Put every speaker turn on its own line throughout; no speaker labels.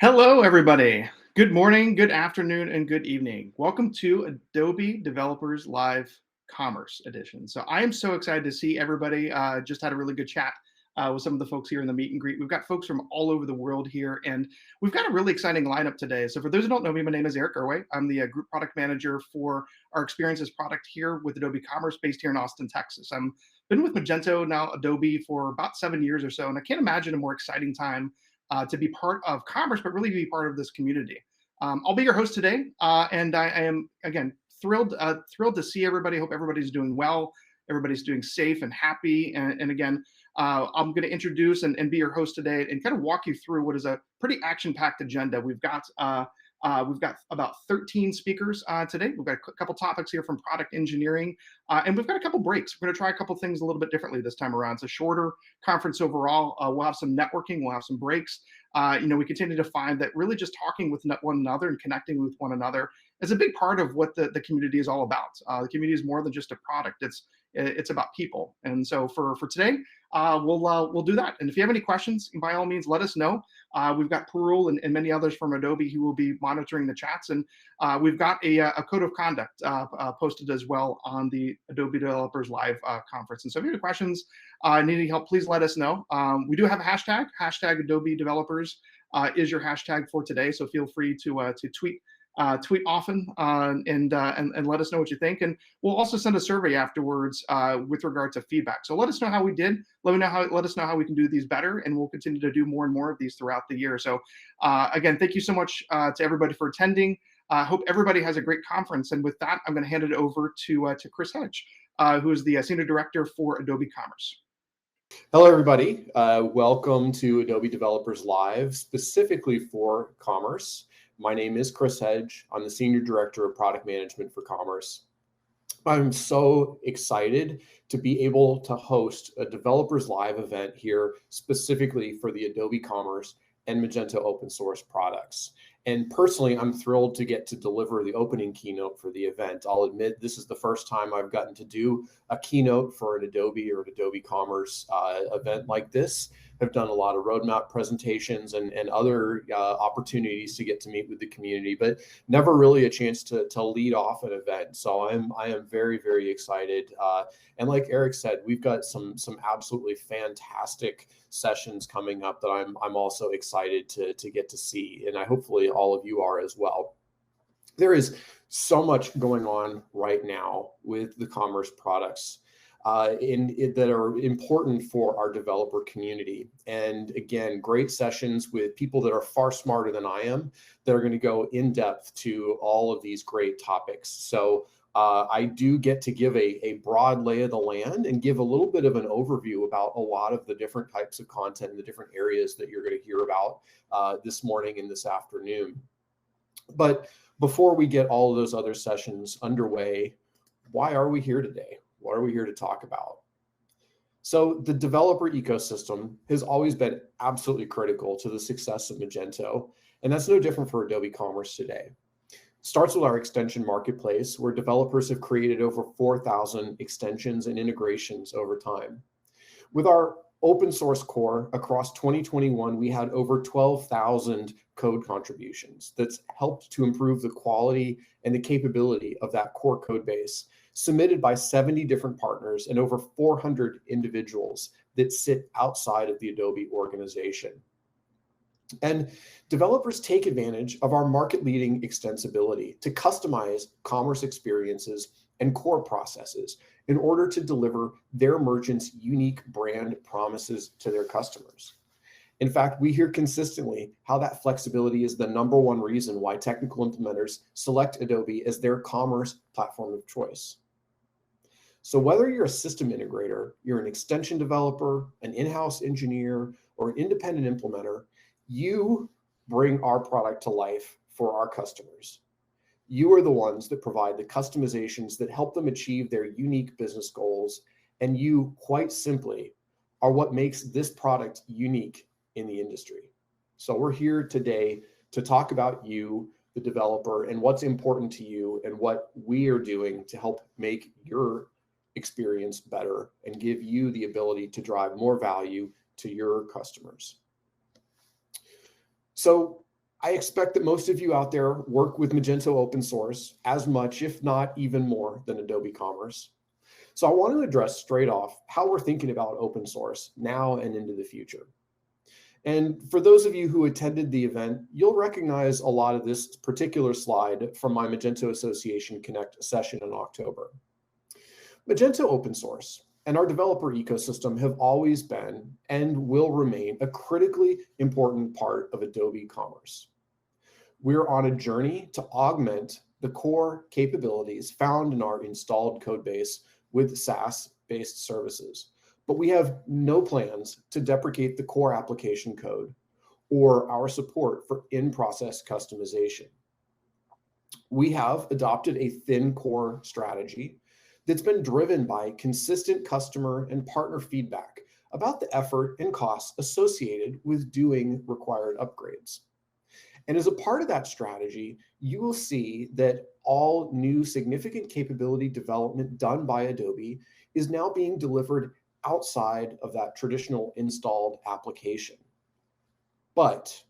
Hello, everybody. Good morning, good afternoon, and good evening. Welcome to Adobe Developers Live Commerce Edition. So I am so excited to see everybody. Just had a really good chat with some of the folks here in the meet and greet. We've got folks from all over the world here, and we've got a really exciting lineup today. So for those who don't know me, my name is Eric Irway. I'm the group product manager for our experiences product here with Adobe Commerce, based here in Austin, Texas. I'm been with Magento, now Adobe, for about 7 years or so, and I can't imagine a more exciting time to be part of commerce, but really be part of this community. I'll be your host today, and I am again thrilled to see everybody. Hope everybody's doing well, everybody's doing safe and happy. And again, I'm going to introduce and be your host today and kind of walk you through what is a pretty action-packed agenda. We've got about 13 speakers today. We've got a couple topics here from product engineering, and we've got a couple breaks. We're going to try a couple things a little bit differently this time around. It's a shorter conference overall. We'll have some networking. We'll have some breaks. We continue to find that really just talking with one another and connecting with one another is a big part of what the community is all about. The community is more than just a product. It's about people. And so for today, we'll do that. And if you have any questions, by all means, let us know. We've got Parul and many others from Adobe who will be monitoring the chats. And we've got a code of conduct posted as well on the Adobe Developers Live conference. And so if you have any questions, need any help, please let us know. We do have a hashtag Adobe Developers is your hashtag for today. So feel free to tweet often and let us know what you think. And we'll also send a survey afterwards with regard to feedback. So let us know how we did. Let us know how we can do these better, and we'll continue to do more and more of these throughout the year. So again, thank you so much to everybody for attending. I hope everybody has a great conference. And with that, I'm going to hand it over to Chris Hedge, who is the Senior Director for Adobe Commerce.
Hello, everybody. Welcome to Adobe Developers Live, specifically for commerce. My name is Chris Hedge. I'm the Senior Director of Product Management for Commerce. I'm so excited to be able to host a Developers Live event here specifically for the Adobe Commerce and Magento open source products. And personally, I'm thrilled to get to deliver the opening keynote for the event. I'll admit this is the first time I've gotten to do a keynote for an Adobe or an Adobe Commerce event like this. I've done a lot of roadmap presentations and other opportunities to get to meet with the community, but never really a chance to lead off an event. So I am very, very excited. And like Eric said, we've got some absolutely fantastic sessions coming up that I'm also excited to get to see, and I hopefully all of you are as well. There is so much going on right now with the commerce products that are important for our developer community. And again, great sessions with people that are far smarter than I am that are going to go in depth to all of these great topics. So I do get to give a broad lay of the land and give a little bit of an overview about a lot of the different types of content and the different areas that you're going to hear about this morning and this afternoon. But before we get all of those other sessions underway, why are we here today? What are we here to talk about? So the developer ecosystem has always been absolutely critical to the success of Magento, and that's no different for Adobe Commerce today. It starts with our extension marketplace, where developers have created over 4,000 extensions and integrations over time. With our open source core across 2021, we had over 12,000 code contributions that's helped to improve the quality and the capability of that core code base, submitted by 70 different partners and over 400 individuals that sit outside of the Adobe organization. And developers take advantage of our market-leading extensibility to customize commerce experiences and core processes in order to deliver their merchants' unique brand promises to their customers. In fact, we hear consistently how that flexibility is the #1 reason why technical implementers select Adobe as their commerce platform of choice. So whether you're a system integrator, you're an extension developer, an in-house engineer, or an independent implementer, you bring our product to life for our customers. You are the ones that provide the customizations that help them achieve their unique business goals, and you, quite simply, are what makes this product unique in the industry. So we're here today to talk about you, the developer, and what's important to you and what we are doing to help make your experience better and give you the ability to drive more value to your customers. So I expect that most of you out there work with Magento open source as much, if not even more, than Adobe Commerce. So I want to address straight off how we're thinking about open source now and into the future. And for those of you who attended the event, you'll recognize a lot of this particular slide from my Magento Association Connect session in October. Magento open source and our developer ecosystem have always been and will remain a critically important part of Adobe Commerce. We're on a journey to augment the core capabilities found in our installed code base with SaaS-based services, but we have no plans to deprecate the core application code or our support for in-process customization. We have adopted a thin core strategy that's been driven by consistent customer and partner feedback about the effort and costs associated with doing required upgrades. And as a part of that strategy, you will see that all new significant capability development done by Adobe is now being delivered outside of that traditional installed application. But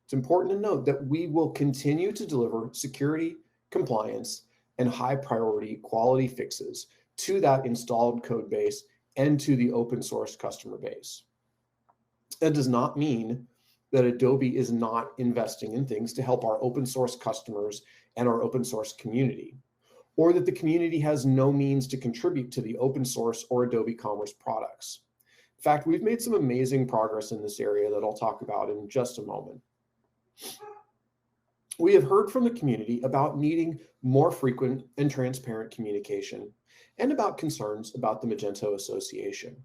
it's important to note that we will continue to deliver security, compliance, and high priority quality fixes to that installed code base and to the open source customer base. That does not mean that Adobe is not investing in things to help our open source customers and our open source community, or that the community has no means to contribute to the open source or Adobe Commerce products. In fact, we've made some amazing progress in this area that I'll talk about in just a moment. We have heard from the community about needing more frequent and transparent communication and about concerns about the Magento Association.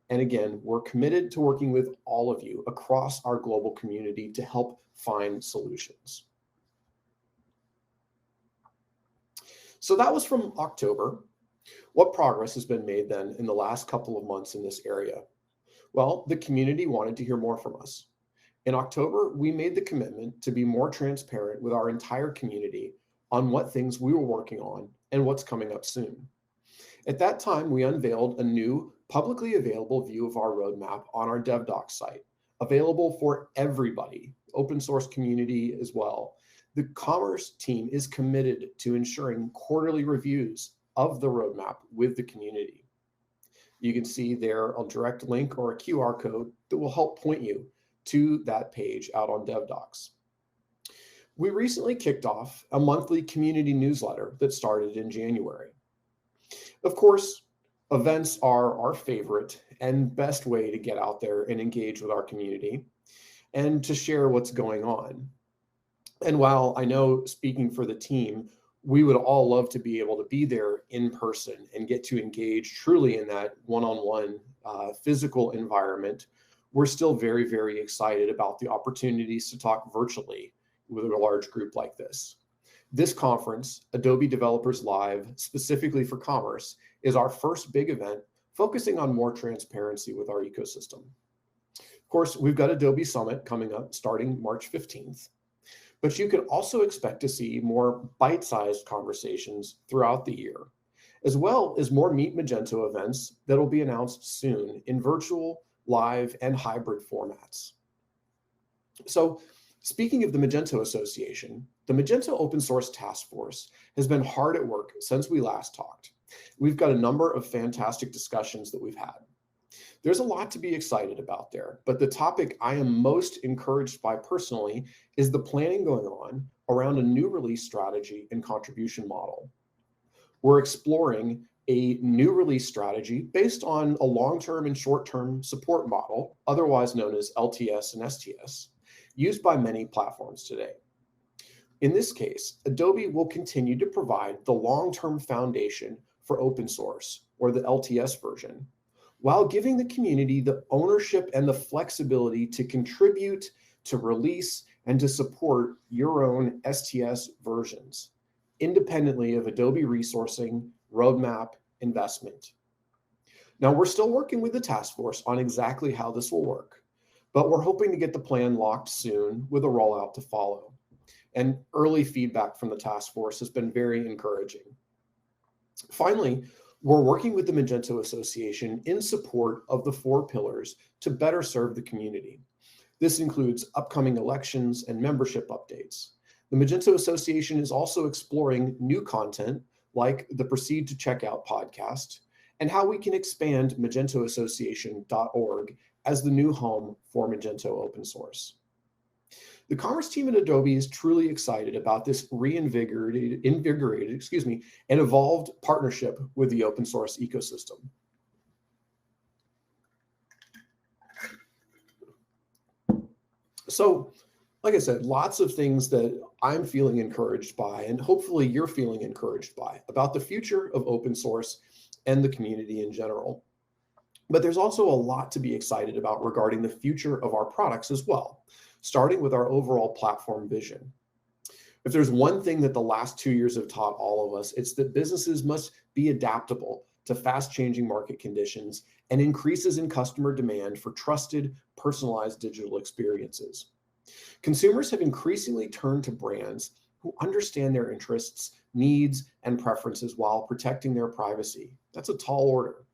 And again, we're committed to working with all of you across our global community to help find solutions. So that was from October. What progress has been made then in the last couple of months in this area? Well, the community wanted to hear more from us. In October, we made the commitment to be more transparent with our entire community on what things we were working on and what's coming up soon. At that time, we unveiled a new publicly available view of our roadmap on our DevDocs site, available for everybody, open source community as well. The Commerce team is committed to ensuring quarterly reviews of the roadmap with the community. You can see there a direct link or a QR code that will help point you to that page out on DevDocs. We recently kicked off a monthly community newsletter that started in January. Of course, events are our favorite and best way to get out there and engage with our community and to share what's going on. And while I know, speaking for the team, we would all love to be able to be there in person and get to engage truly in that one-on-one physical environment, we're still very, very excited about the opportunities to talk virtually with a large group like this. This conference, Adobe Developers Live, specifically for commerce, is our first big event focusing on more transparency with our ecosystem. Of course, we've got Adobe Summit coming up starting March 15th, but you can also expect to see more bite-sized conversations throughout the year, as well as more Meet Magento events that will be announced soon in virtual, live, and hybrid formats. So, speaking of the Magento Association, the Magento Open Source Task Force has been hard at work since we last talked. We've got a number of fantastic discussions that we've had. There's a lot to be excited about there, but the topic I am most encouraged by personally is the planning going on around a new release strategy and contribution model. We're exploring a new release strategy based on a long-term and short-term support model, otherwise known as LTS and STS, used by many platforms today. In this case, Adobe will continue to provide the long-term foundation for open source, or the LTS version, while giving the community the ownership and the flexibility to contribute, to release, and to support your own STS versions, independently of Adobe resourcing, roadmap, investment. Now, we're still working with the task force on exactly how this will work, but we're hoping to get the plan locked soon with a rollout to follow. And early feedback from the task force has been very encouraging. Finally, we're working with the Magento Association in support of the 4 pillars to better serve the community. This includes upcoming elections and membership updates. The Magento Association is also exploring new content like the Proceed to Checkout podcast and how we can expand magentoassociation.org as the new home for Magento open source. The commerce team at Adobe is truly excited about this reinvigorated, and evolved partnership with the open source ecosystem. So, like I said, lots of things that I'm feeling encouraged by, and hopefully you're feeling encouraged by, about the future of open source and the community in general. But there's also a lot to be excited about regarding the future of our products as well, starting with our overall platform vision. If there's one thing that the last 2 years have taught all of us, it's that businesses must be adaptable to fast-changing market conditions and increases in customer demand for trusted, personalized digital experiences. Consumers have increasingly turned to brands who understand their interests, needs, and preferences while protecting their privacy. That's a tall order.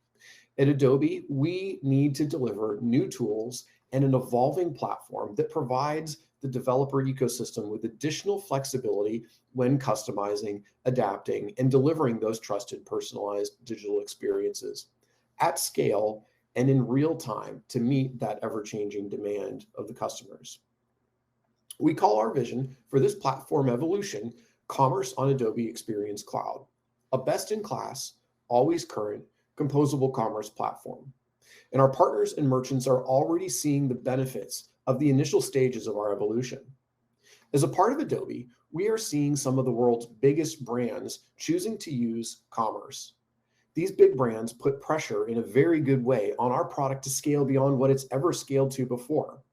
At Adobe, we need to deliver new tools and an evolving platform that provides the developer ecosystem with additional flexibility when customizing, adapting, and delivering those trusted, personalized digital experiences at scale and in real time to meet that ever-changing demand of the customers. We call our vision for this platform evolution Commerce on Adobe Experience Cloud, a best-in-class, always current, composable commerce platform. And our partners and merchants are already seeing the benefits of the initial stages of our evolution. As a part of Adobe, we are seeing some of the world's biggest brands choosing to use commerce. These big brands put pressure in a very good way on our product to scale beyond what it's ever scaled to before.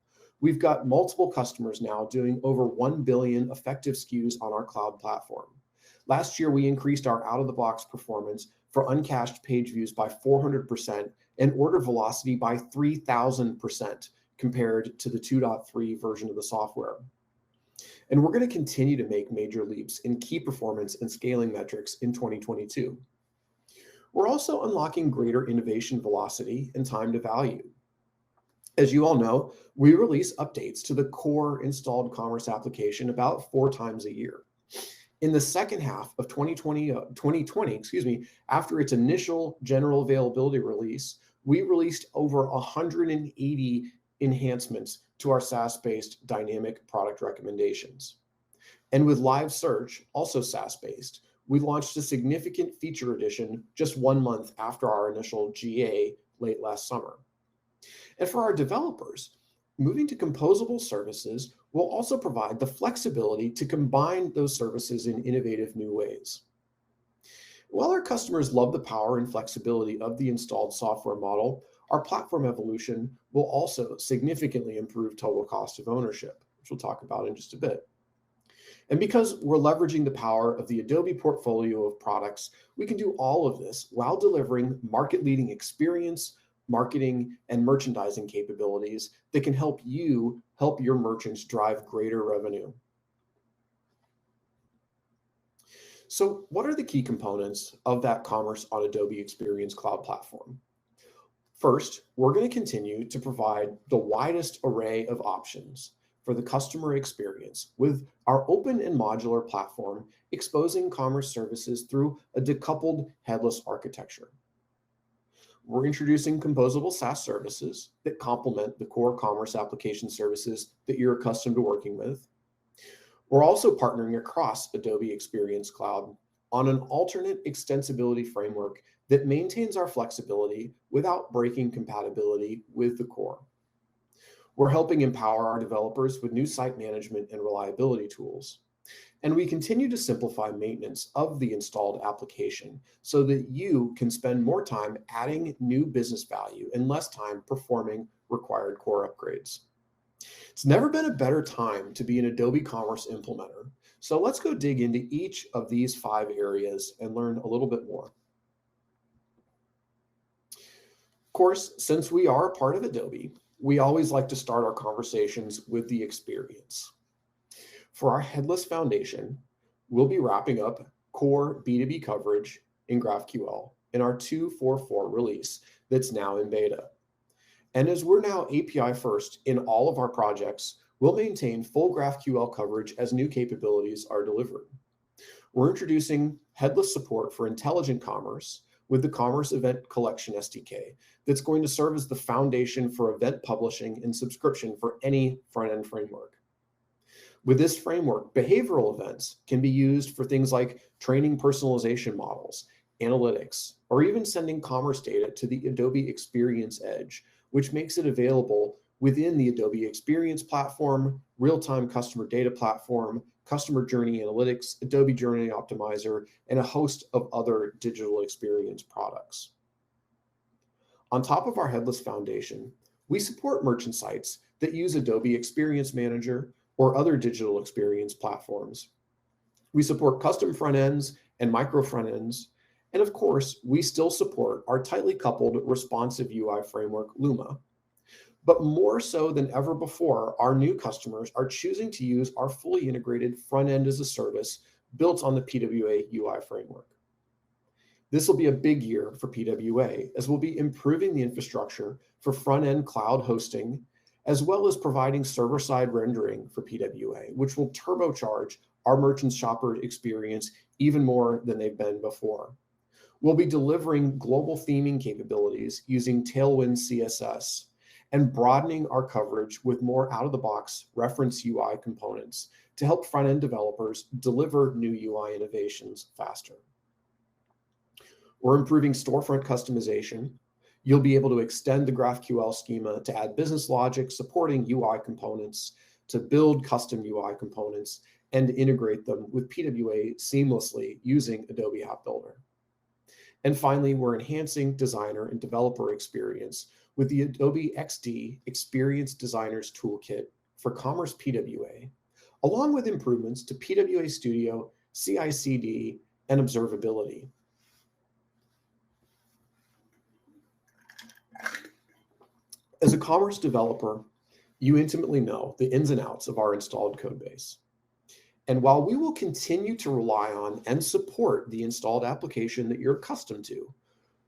We've got multiple customers now doing over 1 billion effective SKUs on our cloud platform. Last year, we increased our out-of-the-box performance for uncached page views by 400% and order velocity by 3,000% compared to the 2.3 version of the software. And we're going to continue to make major leaps in key performance and scaling metrics in 2022. We're also unlocking greater innovation velocity and time to value. As you all know, we release updates to the core installed commerce application about 4 times a year. In the second half of 2020, after its initial general availability release, we released over 180 enhancements to our SaaS-based dynamic product recommendations. And with live search, also SaaS-based, we launched a significant feature addition just 1 month after our initial GA late last summer. And for our developers, moving to composable services will also provide the flexibility to combine those services in innovative new ways. While our customers love the power and flexibility of the installed software model, our platform evolution will also significantly improve total cost of ownership, which we'll talk about in just a bit. And because we're leveraging the power of the Adobe portfolio of products, we can do all of this while delivering market-leading experience, marketing, and merchandising capabilities that can help you help your merchants drive greater revenue. So what are the key components of that Commerce on Adobe Experience Cloud platform? First, we're going to continue to provide the widest array of options for the customer experience with our open and modular platform exposing commerce services through a decoupled headless architecture. We're introducing composable SaaS services that complement the core commerce application services that you're accustomed to working with. We're also partnering across Adobe Experience Cloud on an alternate extensibility framework that maintains our flexibility without breaking compatibility with the core. We're helping empower our developers with new site management and reliability tools. And we continue to simplify maintenance of the installed application so that you can spend more time adding new business value and less time performing required core upgrades. It's never been a better time to be an Adobe Commerce implementer. So let's go dig into each of these 5 areas and learn a little bit more. Of course, since we are a part of Adobe, we always like to start our conversations with the experience. For our headless foundation, we'll be wrapping up core B2B coverage in GraphQL in our 2.4.4 release that's now in beta. And as we're now API first in all of our projects, we'll maintain full GraphQL coverage as new capabilities are delivered. We're introducing headless support for intelligent commerce with the Commerce Event Collection SDK that's going to serve as the foundation for event publishing and subscription for any front-end framework. With this framework, behavioral events can be used for things like training personalization models, analytics, or even sending commerce data to the Adobe Experience Edge, which makes it available within the Adobe Experience Platform, real-time customer data platform, customer journey analytics, Adobe Journey Optimizer, and a host of other digital experience products. On top of our headless foundation, we support merchant sites that use Adobe Experience Manager or other digital experience platforms. We support custom front ends and micro front ends. And of course, we still support our tightly coupled responsive UI framework, Luma. But more so than ever before, our new customers are choosing to use our fully integrated front end as a service built on the PWA UI framework. This will be a big year for PWA, as we'll be improving the infrastructure for front end cloud hosting, as well as providing server-side rendering for PWA, which will turbocharge our merchant shopper experience even more than they've been before. We'll be delivering global theming capabilities using Tailwind CSS and broadening our coverage with more out-of-the-box reference UI components to help front-end developers deliver new UI innovations faster. We're improving storefront customization. You'll be able to extend the GraphQL schema to add business logic supporting UI components, to build custom UI components, and integrate them with PWA seamlessly using Adobe App Builder. And finally, we're enhancing designer and developer experience with the Adobe XD Experience Designers Toolkit for Commerce PWA, along with improvements to PWA Studio, CI/CD, and observability. As a commerce developer, you intimately know the ins and outs of our installed code base. And while we will continue to rely on and support the installed application that you're accustomed to,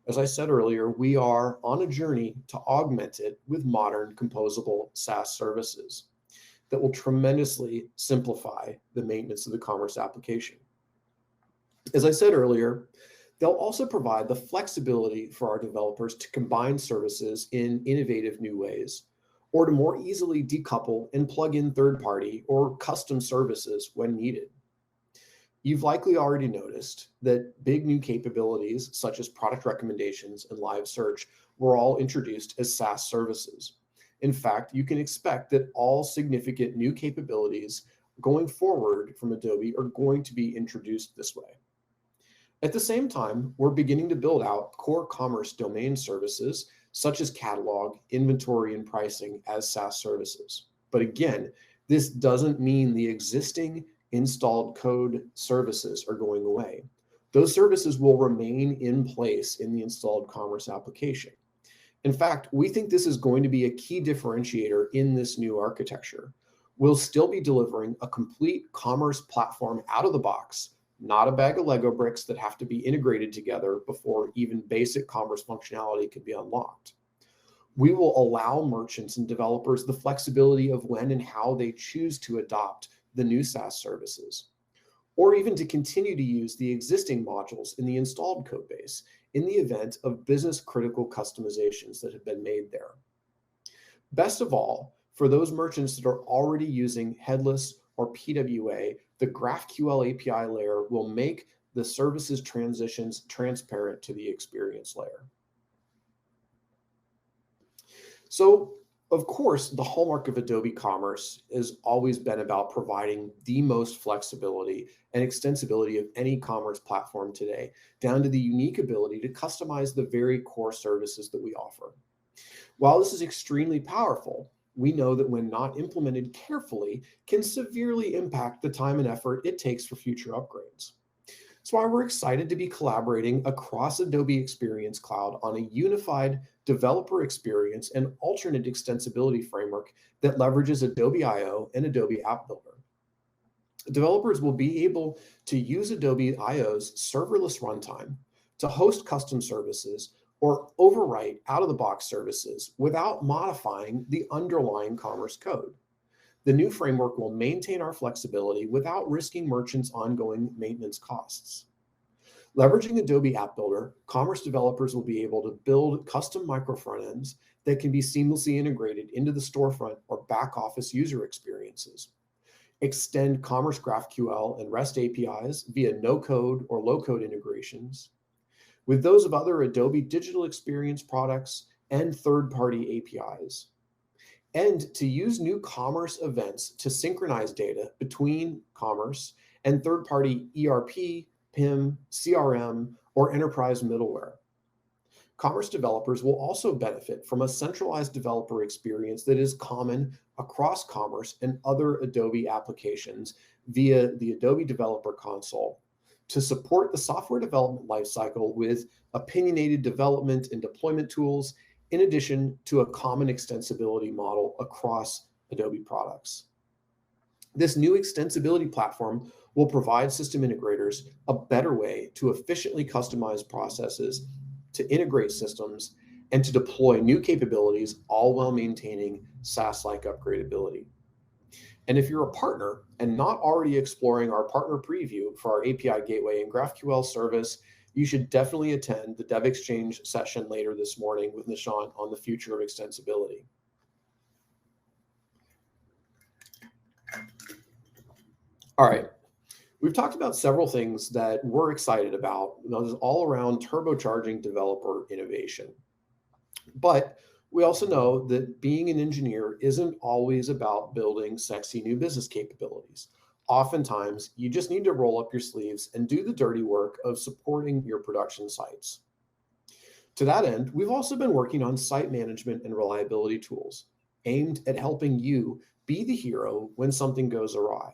as I said earlier, we are on a journey to augment it with modern composable SaaS services that will tremendously simplify the maintenance of the commerce application. As I said earlier, they'll also provide the flexibility for our developers to combine services in innovative new ways, or to more easily decouple and plug in third-party or custom services when needed. You've likely already noticed that big new capabilities such as product recommendations and live search were all introduced as SaaS services. In fact, you can expect that all significant new capabilities going forward from Adobe are going to be introduced this way. At the same time, we're beginning to build out core commerce domain services such as catalog, inventory, and pricing as SaaS services. But again, this doesn't mean the existing installed code services are going away. Those services will remain in place in the installed commerce application. In fact, we think this is going to be a key differentiator in this new architecture. We'll still be delivering a complete commerce platform out of the box, not a bag of Lego bricks that have to be integrated together before even basic commerce functionality can be unlocked. We will allow merchants and developers the flexibility of when and how they choose to adopt the new SaaS services, or even to continue to use the existing modules in the installed code base in the event of business-critical customizations that have been made there. Best of all, for those merchants that are already using headless or PWA, the GraphQL API layer will make the services transitions transparent to the experience layer. So, of course, the hallmark of Adobe Commerce has always been about providing the most flexibility and extensibility of any commerce platform today, down to the unique ability to customize the very core services that we offer. While this is extremely powerful, we know that when not implemented carefully, can severely impact the time and effort it takes for future upgrades. That's why we're excited to be collaborating across Adobe Experience Cloud on a unified developer experience and alternate extensibility framework that leverages Adobe I/O and Adobe App Builder. Developers will be able to use Adobe I/O's serverless runtime to host custom services or overwrite out-of-the-box services without modifying the underlying commerce code. The new framework will maintain our flexibility without risking merchants' ongoing maintenance costs. Leveraging Adobe App Builder, commerce developers will be able to build custom micro front ends that can be seamlessly integrated into the storefront or back office user experiences. Extend Commerce GraphQL and REST APIs via no-code or low-code integrations with those of other Adobe digital experience products and third-party APIs. And to use new commerce events to synchronize data between commerce and third-party ERP, PIM, CRM, or enterprise middleware. Commerce developers will also benefit from a centralized developer experience that is common across commerce and other Adobe applications via the Adobe Developer Console to support the software development lifecycle with opinionated development and deployment tools, in addition to a common extensibility model across Adobe products. This new extensibility platform will provide system integrators a better way to efficiently customize processes, to integrate systems, and to deploy new capabilities, all while maintaining SaaS-like upgradability. And if you're a partner and not already exploring our partner preview for our API Gateway and GraphQL service, you should definitely attend the Dev Exchange session later this morning with Nishant on the future of extensibility. All right, we've talked about several things that we're excited about. This is all around turbocharging developer innovation. But we also know that being an engineer isn't always about building sexy new business capabilities. Oftentimes, you just need to roll up your sleeves and do the dirty work of supporting your production sites. To that end, we've also been working on site management and reliability tools aimed at helping you be the hero when something goes awry,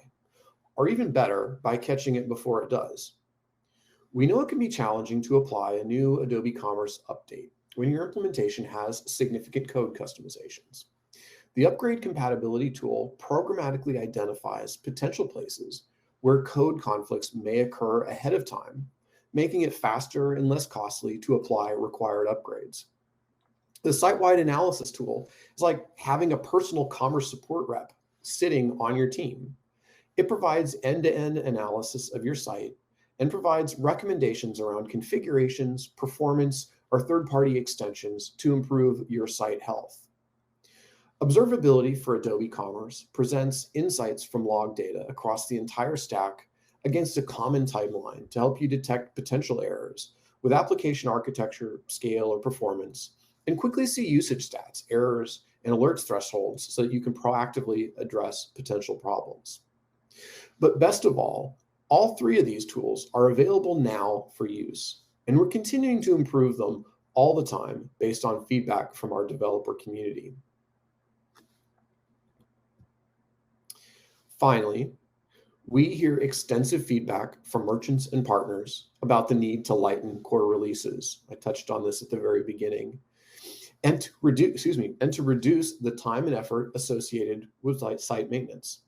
or even better, by catching it before it does. We know it can be challenging to apply a new Adobe Commerce update when your implementation has significant code customizations. The Upgrade Compatibility tool programmatically identifies potential places where code conflicts may occur ahead of time, making it faster and less costly to apply required upgrades. The site-wide analysis tool is like having a personal commerce support rep sitting on your team. It provides end-to-end analysis of your site and provides recommendations around configurations, performance, or third-party extensions to improve your site health. Observability for Adobe Commerce presents insights from log data across the entire stack against a common timeline to help you detect potential errors with application architecture, scale, or performance, and quickly see usage stats, errors, and alerts thresholds so that you can proactively address potential problems. But best of all three of these tools are available now for use, and we're continuing to improve them all the time based on feedback from our developer community. Finally, we hear extensive feedback from merchants and partners about the need to lighten core releases. I touched on this at the very beginning. And to reduce the time and effort associated with site maintenance.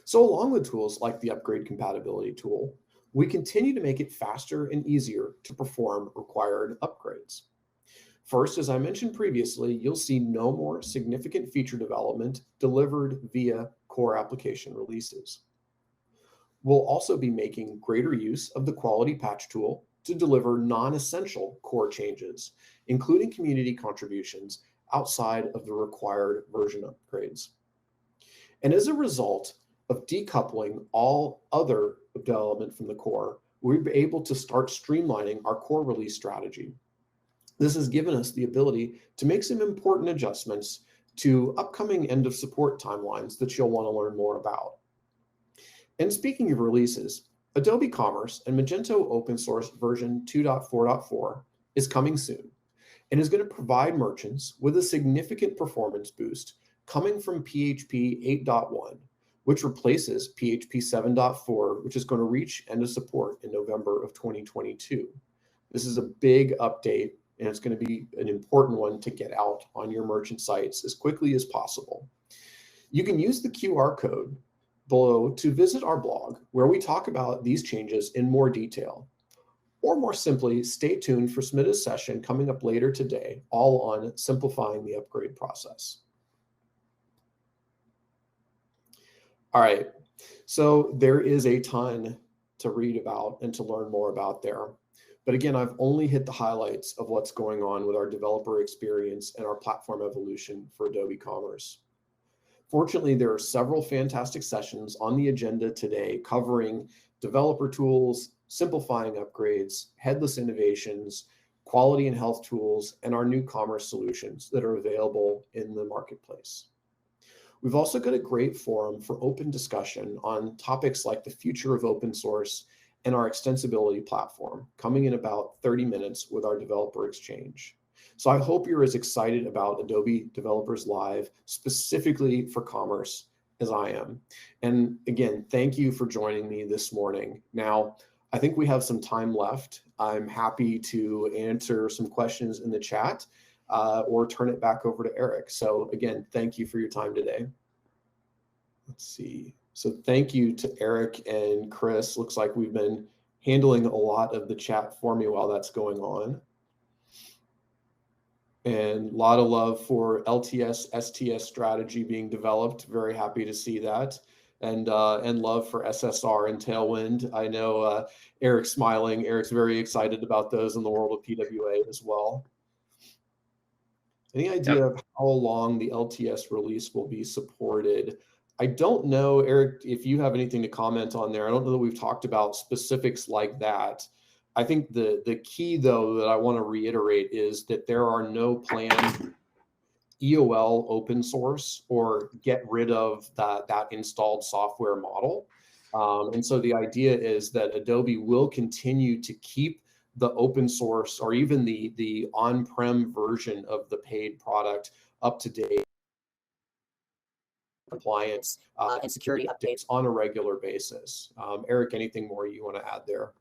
So along with tools like the Upgrade Compatibility tool, we continue to make it faster and easier to perform required upgrades. First, as I mentioned previously, you'll see no more significant feature development delivered via core application releases. We'll also be making greater use of the Quality Patch tool to deliver non-essential core changes, including community contributions outside of the required version upgrades. And as a result of decoupling all other development from the core, we'll be able to start streamlining our core release strategy. This has given us the ability to make some important adjustments to upcoming end of support timelines that you'll want to learn more about. And speaking of releases, Adobe Commerce and Magento open source version 2.4.4 is coming soon and is going to provide merchants with a significant performance boost coming from PHP 8.1, which replaces PHP 7.4, which is going to reach end of support in November of 2022. This is a big update, and it's going to be an important one to get out on your merchant sites as quickly as possible. You can use the QR code below to visit our blog, where we talk about these changes in more detail. or more simply, stay tuned for Smita's session coming up later today, all on simplifying the upgrade process. All right, so there is a ton to read about and to learn more about there. But again, I've only hit the highlights of what's going on with our developer experience and our platform evolution for Adobe Commerce. Fortunately, there are several fantastic sessions on the agenda today covering developer tools, simplifying upgrades, headless innovations, quality and health tools, and our new commerce solutions that are available in the marketplace. We've also got a great forum for open discussion on topics like the future of open source and our extensibility platform, coming in about 30 minutes with our developer exchange. So I hope you're as excited about Adobe Developers Live, specifically for commerce, as I am. And again, thank you for joining me this morning. Now, I think we have some time left. I'm happy to answer some questions in the chat or turn it back over to Eric. So again, thank you for your time today. Let's see. So thank you to Eric and Chris. Looks like we've been handling a lot of the chat for me while that's going on. And a lot of love for LTS, STS strategy being developed. Very happy to see that. And love for SSR and Tailwind. I know Eric's smiling. Eric's very excited about those in the world of PWA as well. Any idea of how long the LTS release will be supported? I don't know, Eric, if you have anything to comment on there. I don't know that we've talked about specifics like that. I think the key, though, that I want to reiterate is that there are no plans EOL open source or get rid of that installed software model. And so the idea is that Adobe will continue to keep the open source or even the on-prem version of the paid product up to date, compliance and security updates on a regular basis. Eric, anything more you want to add there?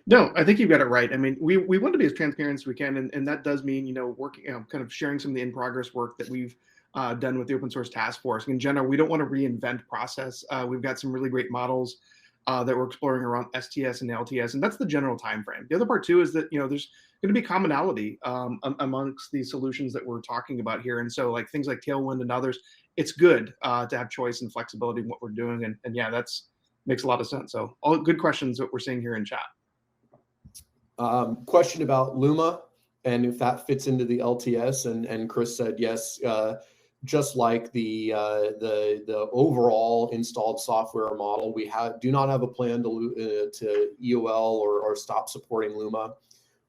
No, I think you've got it right. I mean, we want to be as transparent as we can, and that does mean, working, kind of sharing some of the in-progress work that we've done with the open source task force. In general, we don't want to reinvent process. We've got some really great models that we're exploring around STS and LTS, and that's the general time frame. The other part too is that there's going to be commonality amongst these solutions that we're talking about here, and so like things like Tailwind and others, it's good to have choice and flexibility in what we're doing, and yeah, that's makes a lot of sense. So all good questions that we're seeing here in chat.
Question about Luma and if that fits into the LTS, and Chris said yes. Just like the overall installed software model, we do not have a plan to EOL or stop supporting Luma.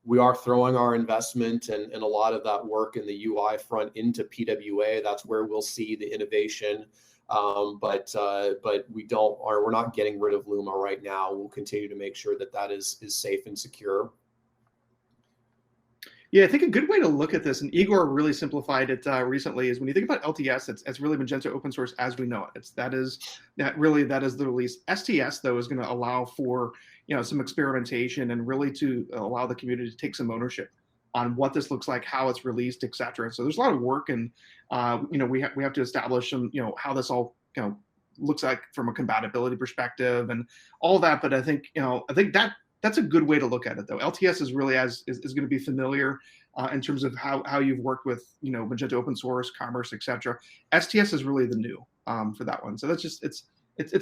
We are throwing our investment and a lot of that work in the UI front into PWA. That's where we'll see the innovation. But we're not getting rid of Luma right now. We'll continue to make sure that is safe and secure.
Yeah, I think a good way to look at this, and Igor really simplified it recently, is when you think about LTS, it's really Magento open source as we know it. That is the release. STS though is going to allow for some experimentation and really to allow the community to take some ownership on what this looks like, how it's released, etc. So there's a lot of work, and we have to establish some how this all looks like from a compatibility perspective and all that. But I think that's a good way to look at it, though. LTS is really is going to be familiar in terms of how you've worked with Magento open source, commerce, etc. STS is really the new for that one. So that's just it's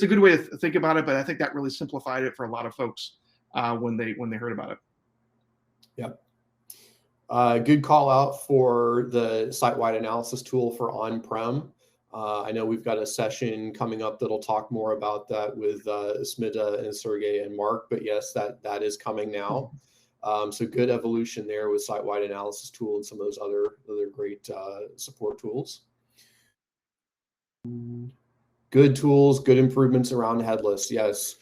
a good way to think about it. But I think that really simplified it for a lot of folks when they heard about it.
Yep. Good call out for the site-wide analysis tool for on-prem. I know we've got a session coming up that'll talk more about that with Smita and Sergey and Mark, but yes, that is coming now. So good evolution there with site-wide analysis tool and some of those other great support tools. Good tools, good improvements around headless, yes.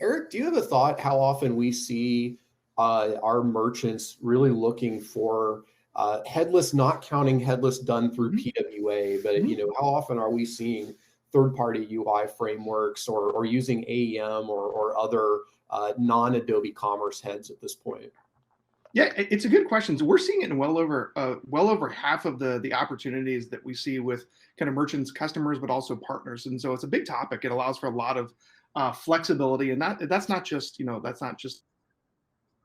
Eric, do you have a thought how often we see our merchants really looking for headless, not counting headless done through PWA, but how often are we seeing third-party UI frameworks or using AEM or other non-Adobe Commerce heads at this point?
Yeah, it's a good question. So we're seeing it in well over half of the opportunities that we see with kind of merchants, customers, but also partners. And so it's a big topic. It allows for a lot of flexibility, and that's not just that's not just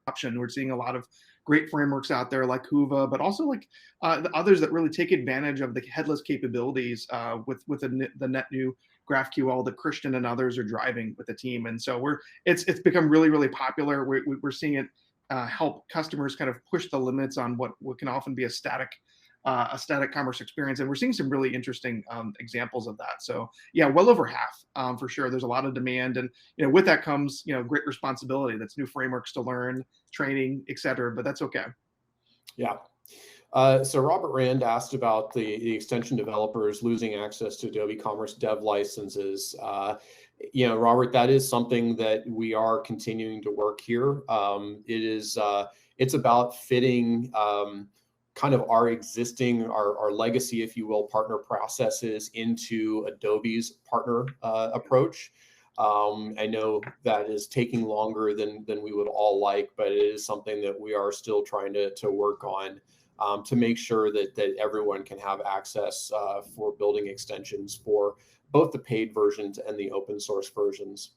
option. We're seeing a lot of great frameworks out there like Kuva, but also like the others that really take advantage of the headless capabilities with the net new GraphQL that Christian and others are driving with the team. And so it's become really, really popular. We're seeing it help customers kind of push the limits on what can often be a static commerce experience. And we're seeing some really interesting examples of that. So yeah, well over half for sure. There's a lot of demand, and with that comes great responsibility. That's new frameworks to learn, training, et cetera. But that's okay.
Yeah. So Robert Rand asked about the extension developers losing access to Adobe Commerce dev licenses. Robert, that is something that we are continuing to work here. It's about fitting kind of our existing, our legacy, if you will, partner processes into Adobe's partner approach. I know that is taking longer than we would all like, but it is something that we are still trying to work on to make sure that everyone can have access for building extensions for both the paid versions and the open source versions.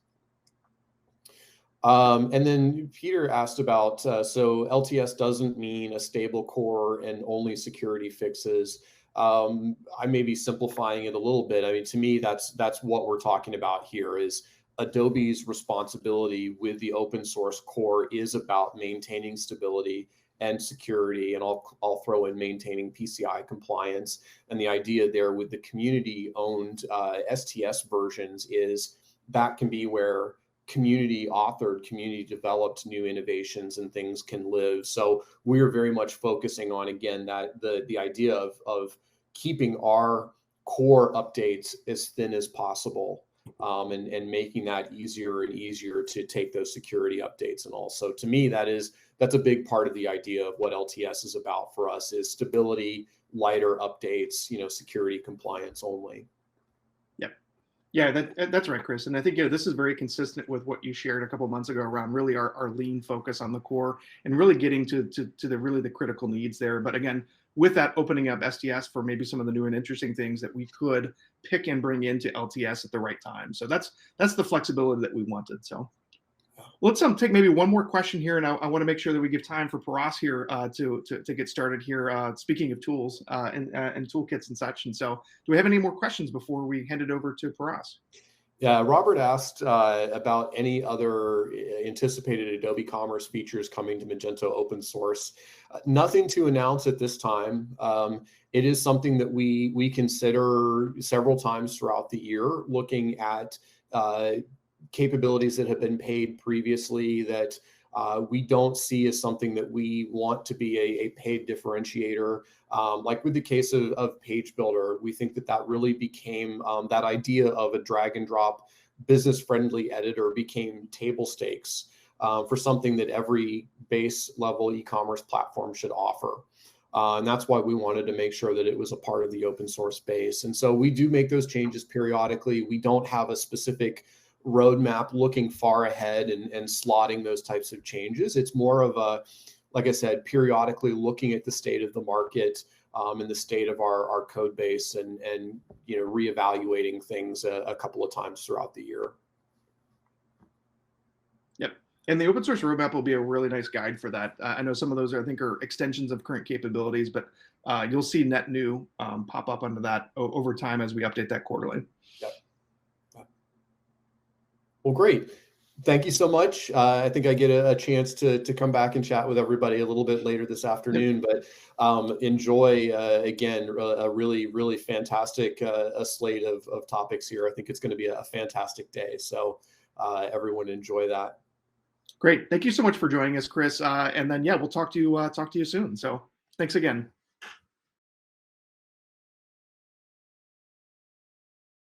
And then Peter asked about, so LTS doesn't mean a stable core and only security fixes. I may be simplifying it a little bit. I mean, to me, that's what we're talking about here is Adobe's responsibility with the open source core is about maintaining stability and security, and I'll throw in maintaining PCI compliance. And the idea there with the community-owned STS versions is that can be where community authored, community developed new innovations and things can live. So we're very much focusing on, again, that the idea of keeping our core updates as thin as possible, and making that easier and easier to take those security updates. And also, to me, that's a big part of the idea of what LTS is about for us is stability, lighter updates, security compliance only.
Yeah, that's right, Chris. And I think this is very consistent with what you shared a couple of months ago around really our lean focus on the core and really getting to the critical needs there. But again, with that opening up STS for maybe some of the new and interesting things that we could pick and bring into LTS at the right time. So that's the flexibility that we wanted. So let's take maybe one more question here, and I want to make sure that we give time for Paras here to get started here. Speaking of tools and toolkits and such, and so do we have any more questions before we hand it over to Paras?
Yeah, Robert asked about any other anticipated Adobe Commerce features coming to Magento open source. Nothing to announce at this time. It is something that we consider several times throughout the year, looking at capabilities that have been paid previously that we don't see as something that we want to be a paid differentiator. Like with the case of Page Builder, we think that really became that idea of a drag and drop business friendly editor became table stakes for something that every base level e-commerce platform should offer. And that's why we wanted to make sure that it was a part of the open source base. And so we do make those changes periodically. We don't have a specific roadmap looking far ahead and slotting those types of changes. It's more of a, like I said, periodically looking at the state of the market and the state of our code base and reevaluating things a couple of times throughout the year.
Yep. And the open source roadmap will be a really nice guide for that. I know some of those I think are extensions of current capabilities, but you'll see net new pop up under that over time as we update that quarterly.
Yep. Well, great. Thank you so much. I think I get a chance to come back and chat with everybody a little bit later this afternoon, but enjoy, again, a really, really fantastic a slate of topics here. I think it's going to be a fantastic day. So everyone enjoy that.
Great. Thank you so much for joining us, Chris. And then, yeah, we'll talk to you soon. So thanks again.